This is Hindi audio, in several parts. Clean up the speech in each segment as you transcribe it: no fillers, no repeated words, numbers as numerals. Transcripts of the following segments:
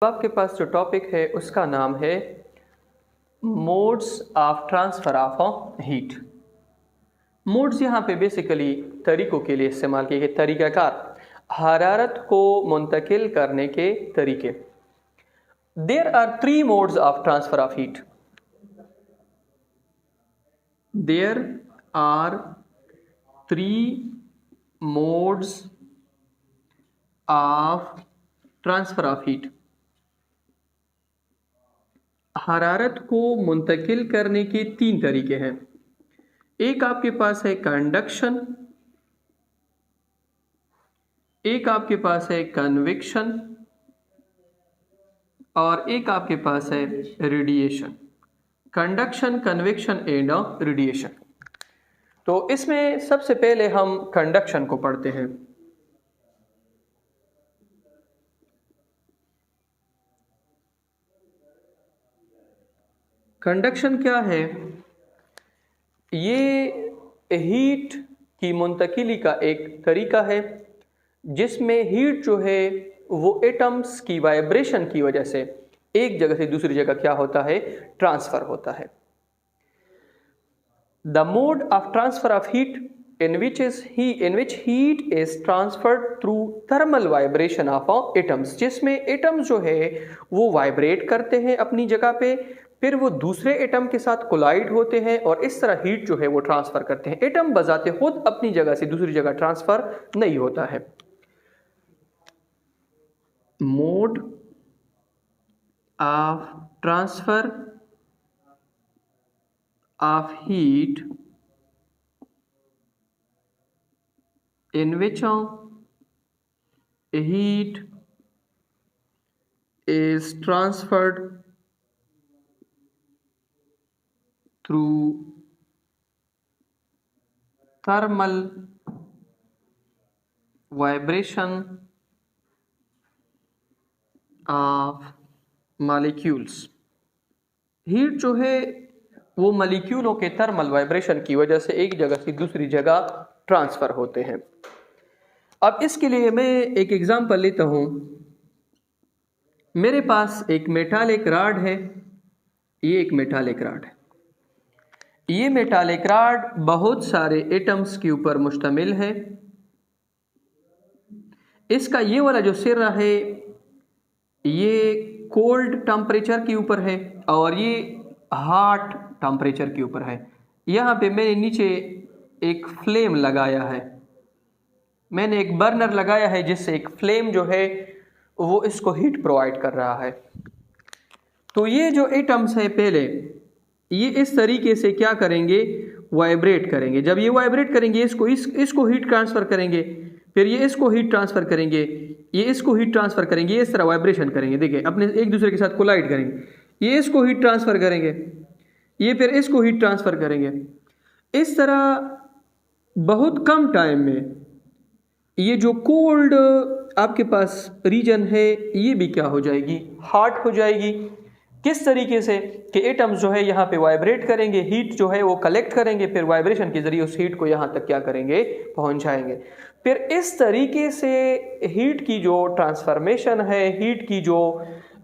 आपके पास जो टॉपिक है उसका नाम है modes of transfer of heat. Modes यहाँ पे बेसिकली तरीक़ों के लिए इस्तेमाल किए गए, तरीक़ाकार, हरारत को मुंतकिल करने के तरीके। There are 3 modes of transfer of heat. There are 3 modes of transfer of heat. हरारत को मुंतकिल करने के 3 तरीके हैं। एक आपके पास है कंडक्शन, एक आपके पास है कन्वेक्शन और एक आपके पास है radiation. Conduction, convection and radiation. तो इसमें सबसे पहले हम कंडक्शन को पढ़ते हैं। कंडक्शन क्या है? ये हीट की मुंतकिली का एक तरीका है जिसमें हीट जो है वो एटम्स की वाइब्रेशन की वजह से एक जगह से दूसरी जगह क्या होता है, ट्रांसफर होता है। The mode of transfer of heat in which heat is transferred through thermal vibration of atoms, जिसमें एटम्स जो है वो वाइब्रेट करते हैं अपनी जगह पे, फिर वो दूसरे एटम के साथ कोलाइड होते हैं और इस तरह हीट जो है वो ट्रांसफर करते हैं। एटम बजाते खुद अपनी जगह से दूसरी जगह ट्रांसफर नहीं होता है। Mode of transfer of heat in which heat is transferred through thermal vibration of molecules। Heat जो है वो मॉलिक्यूलों के थर्मल वाइब्रेशन की वजह से एक जगह से दूसरी जगह ट्रांसफ़र होते हैं। अब इसके लिए मैं एक एग्जांपल लेता हूँ। मेरे पास एक मेटालिक रॉड है, ये एक मेटालिक रॉड है। ये मेटालिक रॉड बहुत सारे एटम्स के ऊपर मुश्तमिल है। इसका ये वाला जो सिरा है ये कोल्ड टेम्परेचर के ऊपर है और ये हॉट टेम्परेचर के ऊपर है। यहाँ पे मैंने नीचे एक फ्लेम लगाया है, मैंने एक बर्नर लगाया है जिससे एक फ्लेम जो है वो इसको हीट प्रोवाइड कर रहा है। तो ये जो एटम्स है पहले ये इस तरीके से क्या करेंगे, वाइब्रेट करेंगे। जब ये वाइब्रेट करेंगे इसको हीट ट्रांसफ़र करेंगे, फिर ये इसको हीट ट्रांसफ़र करेंगे, ये इसको हीट ट्रांसफ़र करेंगे, ये इस तरह वाइब्रेशन करेंगे। देखिए अपने एक दूसरे के साथ कोलाइड करेंगे। ये इसको हीट ट्रांसफ़र करेंगे, ये फिर इसको हीट ट्रांसफ़र करेंगे। इस तरह बहुत कम टाइम में ये जो कोल्ड आपके पास रीजन है ये भी क्या हो जाएगी, हॉट हो जाएगी। किस तरीके से कि एटम्स जो है यहाँ पे वाइब्रेट करेंगे, हीट जो है वो कलेक्ट करेंगे, फिर वाइब्रेशन के जरिए उस हीट को यहाँ तक क्या करेंगे, पहुँचाएंगे। फिर इस तरीके से हीट की जो ट्रांसफॉर्मेशन है, हीट की जो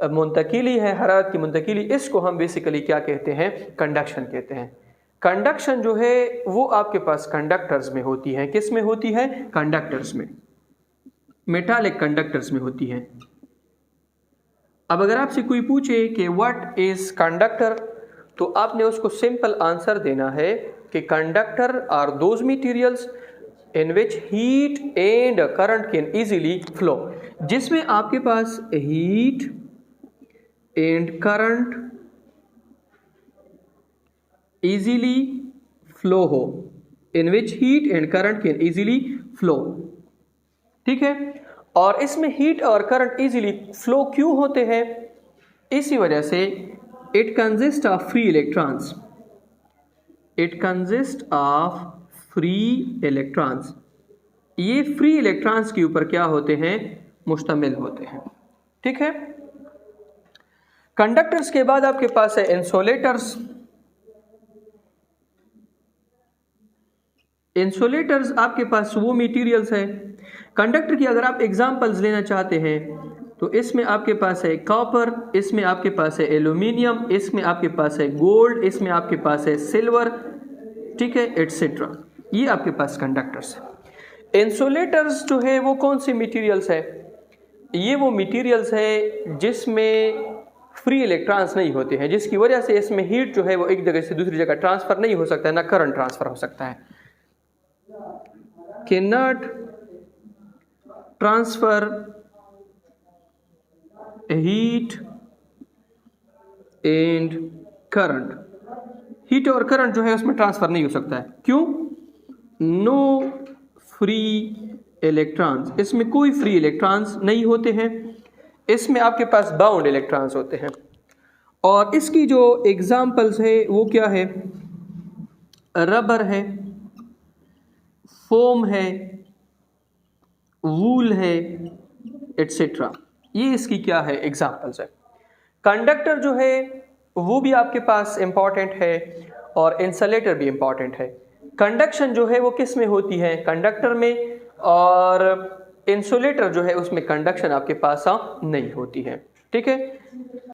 मुंतकिली है, हरारत की मुंतकिली, इसको हम बेसिकली क्या कहते हैं, कंडक्शन कहते हैं। कंडक्शन जो है वो आपके पास कंडक्टर्स में होती है। किस में होती है? कंडक्टर्स में, मेटालिक कंडक्टर्स में होती है। अब अगर आपसे कोई पूछे कि व्हाट इज कंडक्टर, तो आपने उसको सिंपल आंसर देना है कि conductor are those materials in which heat and current can easily flow, जिसमें आपके पास heat and current easily flow हो, in which heat and current can easily flow. ठीक है, और इसमें हीट और करंट इजीली फ्लो क्यों होते हैं? इसी वजह से it consist of free electrons, it consist of free electrons. ये फ्री इलेक्ट्रॉन्स के ऊपर क्या होते हैं, मुश्तमिल होते हैं। ठीक है, कंडक्टर्स के बाद आपके पास है इंसुलेटर्स। इंसुलेटर्स आपके पास वो मटेरियल्स हैं। कंडक्टर की अगर आप एग्जांपल्स लेना चाहते हैं तो इसमें आपके पास है कॉपर, इसमें आपके पास है एल्यूमिनियम, इसमें आपके पास है गोल्ड, इसमें आपके पास है सिल्वर, ठीक है, एटसेट्रा। ये आपके पास कंडक्टर्स है। इंसुलेटर्स जो है वो कौन सी मटेरियल्स है? ये वो मटेरियल्स है जिसमें फ्री इलेक्ट्रॉन्स नहीं होते हैं, जिसकी वजह से इसमें हीट जो है वो एक जगह से दूसरी जगह ट्रांसफ़र नहीं हो सकता है, ना करंट ट्रांसफ़र हो सकता है। Can not transfer heat and current. Heat और करंट जो है उसमें ट्रांसफ़र नहीं हो सकता है। क्यों? नो फ्री इलेक्ट्रॉन्स, इसमें कोई फ्री इलेक्ट्रॉन्स नहीं होते हैं, इसमें आपके पास बाउंड इलेक्ट्रॉन्स होते हैं। और इसकी जो एग्जाम्पल्स है वो क्या है? रबर है, फोम है, वूल है, एटसेट्रा। ये इसकी क्या है? एग्जाम्पल्स है। कंडक्टर जो है वो भी आपके पास इंपॉर्टेंट है और इंसुलेटर भी इंपॉर्टेंट है। कंडक्शन जो है वो किस में होती है? कंडक्टर में, और इंसुलेटर जो है उसमें कंडक्शन आपके पास नहीं होती है, ठीक है।